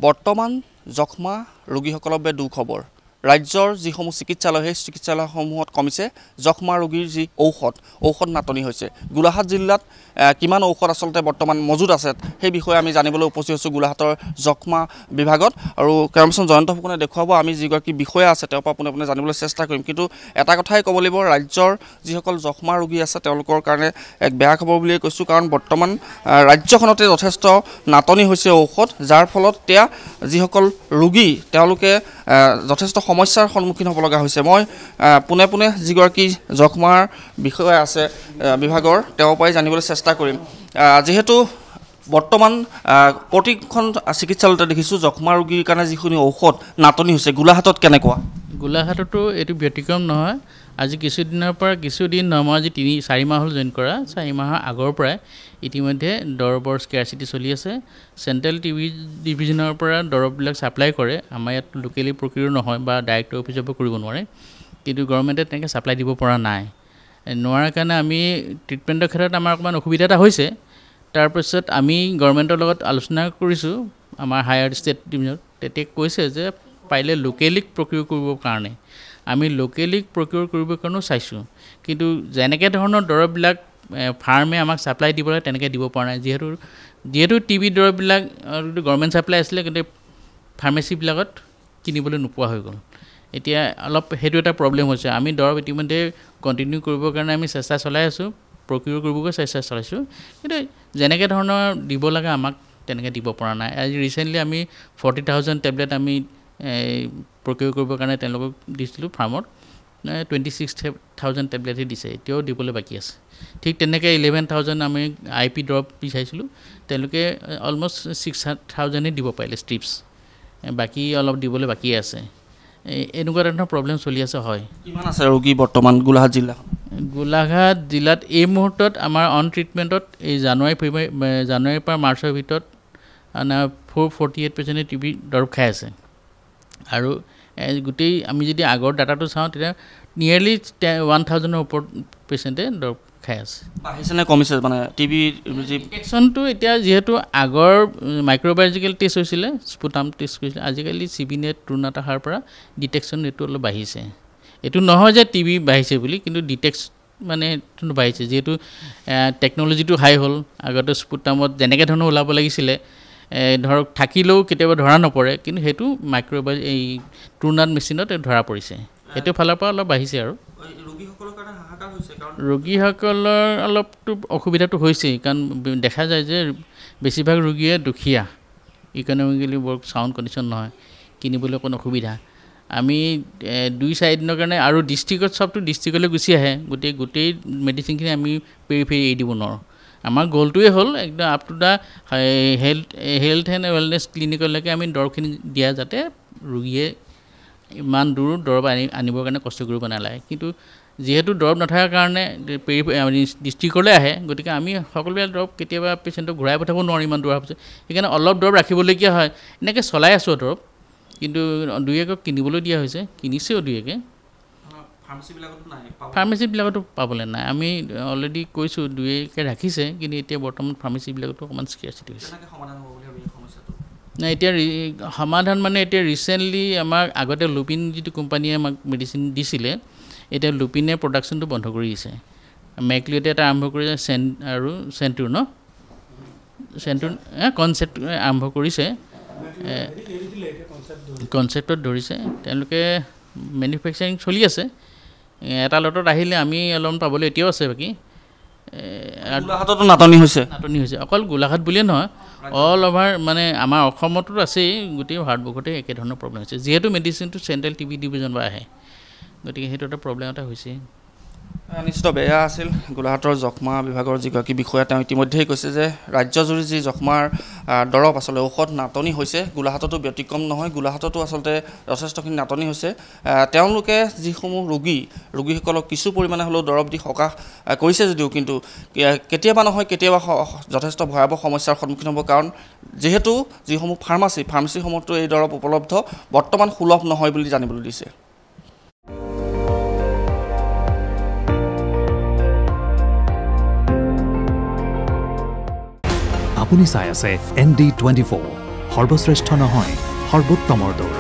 বৰ্তমান যক্ষ্মা ৰোগীসকলৰ বাবে দুখবৰ ৰাজ্যৰ যিসমূহ চিকিৎসালয় সেই চিকিৎসালয়সমূহত কমিছে যক্ষ্মা ৰোগীৰ যি ঔষধ নাটনি হৈছে গোলাঘাট জিলাত কিমান ঔষধ আসলতে বৰ্তমান মজুদ আছে সেই বিষয়ে আমি জানিবলৈ উপস্থিত হৈছোঁ গোলাঘাটৰ যক্ষ্মা বিভাগত আৰু কেৰমচন জয়ন্ত ফুকনে দেখুৱাব আমি যিগৰাকী বিষয়া আছে তেওঁৰ পৰা পোনে জানিবলৈ চেষ্টা কৰিম কিন্তু এটা কথাই ক'ব লাগিব ৰাজ্যৰ যিসকল যক্ষ্মা ৰোগী আছে তেওঁলোকৰ কাৰণে এক বেয়া খবৰ বুলিয়ে কৈছোঁ কাৰণ বৰ্তমান ৰাজ্যখনতে যথেষ্ট নাটনি হৈছে ঔষধ যাৰ ফলত এতিয়া যিসকল ৰোগী তেওঁলোকে যথেষ্ট সমস্যাৰ সন্মুখীন হ'ব লগা হৈছে মই পোনে যিগৰাকী যক্ষ্মাৰ বিষয় আছে বিভাগৰ তেওঁৰ পৰাই জানিবলৈ চেষ্টা কৰিম যেহেতু বৰ্তমান প্ৰতিখন চিকিৎসালয়তে দেখিছোঁ যক্ষ্মা ৰোগীৰ কাৰণে যিখিনি ঔষধ নাটনি হৈছে গোলাঘাটত কেনেকুৱা গোলাঘাটতো এইটো ব্যতিক্ৰম নহয় আজি কিছুদিন নহয় আজি 3-4 মাহ হ'ল জইন কৰা 4 মাহৰ আগৰ পৰাই ইতিমধ্যে দৰৱৰ স্কেয়াৰচিটি চলি আছে চেণ্ট্ৰেল টিভি ডিভিজনৰ পৰা দৰৱবিলাক ছাপ্লাই কৰে আমাৰ ইয়াত লোকেলি প্ৰকিউৰ নহয় বা ডাইৰেক্ট অফিচৰ পৰা কৰিব নোৱাৰে কিন্তু গভৰ্ণমেণ্টে তেনেকৈ ছাপ্লাই দিব পৰা নাই নোৱাৰাৰ কাৰণে আমি ট্ৰিটমেণ্টৰ ক্ষেত্ৰত আমাৰ অকণমান অসুবিধা এটা হৈছে তাৰপিছত আমি গভৰ্ণমেণ্টৰ লগত আলোচনা কৰিছোঁ আমাৰ হায়াৰ ষ্টেট ডিভিজনত তেতিয়া কৈছে যে পাৰিলে লোকেলিক প্ৰকিউৰ কৰিবৰ কাৰণে আমি লোকেলিক প্ৰকিউৰ কৰিবৰ কাৰণেও চাইছোঁ কিন্তু যেনেকৈ ধৰণৰ দৰৱবিলাক ফাৰ্মে আমাক ছাপ্লাই দিবলৈ তেনেকৈ দিব পৰা নাই যিহেতু টিবি দৰৱবিলাক গভৰ্ণমেণ্ট ছাপ্লাই আছিলে কিন্তু ফাৰ্মেচিবিলাকত কিনিবলৈ নোপোৱা হৈ গ'ল এতিয়া অলপ সেইটো এটা প্ৰব্লেম হৈছে আমি দৰৱ ইতিমধ্যে কণ্টিনিউ কৰিবৰ কাৰণে আমি চেষ্টা চলাই আছোঁ প্ৰকিউৰ কৰিবকৈ চেষ্টা চলাইছোঁ কিন্তু যেনেকৈ ধৰণৰ দিব লাগে আমাক তেনেকৈ দিব পৰা নাই আজি ৰিচেণ্টলি আমি 40,000 টেবলেট আমি প্ৰকিউৰ কৰিবৰ কাৰণে তেওঁলোকক দিছিলোঁ ফাৰ্মত 26,000 টেবলেটহে দিছে এতিয়াও দিবলৈ বাকী আছে ঠিক তেনেকৈ 11,000 আমি IP দৰৱ বিচাৰিছিলোঁ তেওঁলোকে অলমষ্ট 6,000হে দিব পাৰিলে ষ্ট্ৰিপছ বাকী অলপ দিবলৈ বাকী আছে এনেকুৱা ধৰণৰ প্ৰব্লেম চলি আছে হয় কিমান আছে ৰোগী বৰ্তমান গোলাঘাট জিলাত এই মুহূৰ্তত আমাৰ অন ট্ৰিটমেণ্টত এই জানুৱাৰীৰ পৰা মাৰ্চৰ ভিতৰত 448 টিবি দৰৱ খাই আছে আৰু গোটেই আমি যদি আগৰ ডাটাটো চাওঁ তেতিয়া নিয়েৰলি 1,000ৰ ওপৰত পেচেণ্টে দৰৱ খাই আছে বাঢ়িছে নে কমিছে মানে টিবি ডিটেকশ্যনটো এতিয়া যিহেতু আগৰ মাইক্ৰ'বায়'লজিকেল টেষ্ট হৈছিলে স্পুটাম টেষ্ট কৰিছিলে আজিকালি CBNet ট্ৰুনাট অহাৰ পৰা ডিটেকশ্যন ৰেটটো অলপ বাঢ়িছে এইটো নহয় যে টিবি বাঢ়িছে বুলি কিন্তু ডিটেকশ্যন মানে বাঢ়িছে যিহেতু টেকন'লজিটো হাই হ'ল আগতে স্পুটামত যেনেকৈ ধৰণৰ ওলাব লাগিছিলে ধৰক থাকিলেও কেতিয়াবা ধৰা নপৰে কিন্তু সেইটো মাইক্ৰ'বায়'ল এই ট্ৰুনাট মেচিনত ধৰা পৰিছে সেইটো ফালৰ পৰা অলপ বাঢ়িছে আৰু ৰোগীসকলৰ অলপতো অসুবিধাটো হৈছেই কাৰণ দেখা যায় যে বেছিভাগ ৰোগীয়ে দুখীয়া ইকনমিকেলি বৰ চাউণ্ড কণ্ডিশ্যন নহয় কিনিবলৈ অকণ অসুবিধা আমি 2-4 দিনৰ কাৰণে আৰু ডিষ্ট্ৰিক্টত চবটো ডিষ্ট্ৰিক্টলৈ গুচি আহে গোটেই মেডিচিনখিনি আমি পেৰি এৰি দিব নোৱাৰোঁ আমাৰ গ'লটোৱে হ'ল একদম up to the health and wellness ক্লিনিকলৈকে আমি দৰৱখিনি দিয়া যাতে ৰোগীয়ে ইমান দূৰ দৰৱ আনিবৰ কাৰণে কষ্ট কৰিব নালাগে কিন্তু যিহেতু দৰৱ নথকাৰ কাৰণে ডিষ্ট্ৰিক্টলৈ আহে গতিকে আমি সকলোবিলাক দৰৱ কেতিয়াবা পেচেণ্টক ঘূৰাই পঠাব নোৱাৰোঁ ইমান দূৰ অহাৰ পিছত সেইকাৰণে অলপ দৰৱ ৰাখিবলগীয়া হয় এনেকৈ চলাই আছোঁ দৰৱ কিন্তু 2-1ক কিনিবলৈ দিয়া হৈছে কিনিছেও 2-1কে ফাৰ্মেচিবিলাকতো পাবলৈ নাই আমি অলৰেডি কৈছোঁ 2-1কে ৰাখিছে কিন্তু এতিয়া বৰ্তমান ফাৰ্মেচিবিলাকতো অকণমান স্কেয়াৰচিটি হৈছে নাই এতিয়া সমাধান মানে এতিয়া ৰিচেণ্টলি আমাক আগতে লুপিন যিটো কোম্পানীয়ে আমাক মেডিচিন দিছিলে এতিয়া লুপিনে প্ৰডাকশ্যনটো বন্ধ কৰি দিছে মেকলিঅ'তে এটা আৰম্ভ কৰিছে আৰু চেণ্টুৰ কনচেপ্ট আৰম্ভ কৰিছে কনচেপ্টত ধৰিছে তেওঁলোকে মেনুফেকচাৰিং চলি আছে এটা লটত আহিলে আমি অলপমান পাবলৈ এতিয়াও আছে বাকী গোলাঘাটতো নাটনি হৈছে অকল গোলাঘাট বুলিয়ে নহয় অল অভাৰ মানে আমাৰ অসমতো আছেই গোটেই ভাৰতবৰ্ষতে একেধৰণৰ প্ৰব্লেম হৈছে যিহেতু মেডিচিনটো চেণ্ট্ৰেল টিভি ডিভিজন পৰা আহে গতিকে সেইটো এটা প্ৰব্লেম এটা হৈছে নিশ্চিত বেয়া আছিল গোলাঘাটৰ যক্ষ্মা বিভাগৰ যিগৰাকী বিষয়া তেওঁ ইতিমধ্যেই কৈছে যে ৰাজ্যজুৰি যি যক্ষ্মাৰ দৰৱ আচলতে ঔষধ নাটনি হৈছে গোলাঘাটতো ব্যতিক্ৰম নহয় গোলাঘাটতো আচলতে যথেষ্টখিনি নাটনি হৈছে তেওঁলোকে যিসমূহ ৰোগীসকলক কিছু পৰিমাণে হ'লেও দৰৱ দি সকাহ কৰিছে যদিও কিন্তু কেতিয়াবা যথেষ্ট ভয়াৱহ সমস্যাৰ সন্মুখীন হ'ব কাৰণ যিহেতু যিসমূহ ফাৰ্মাচীসমূহতো এই দৰৱ উপলব্ধ বৰ্তমান সুলভ নহয় বুলি জানিবলৈ দিছে আপুনি চাই আছে ND24 সৰ্বশ্ৰেষ্ঠ নহয় সৰ্বোত্তমৰ দৌৰ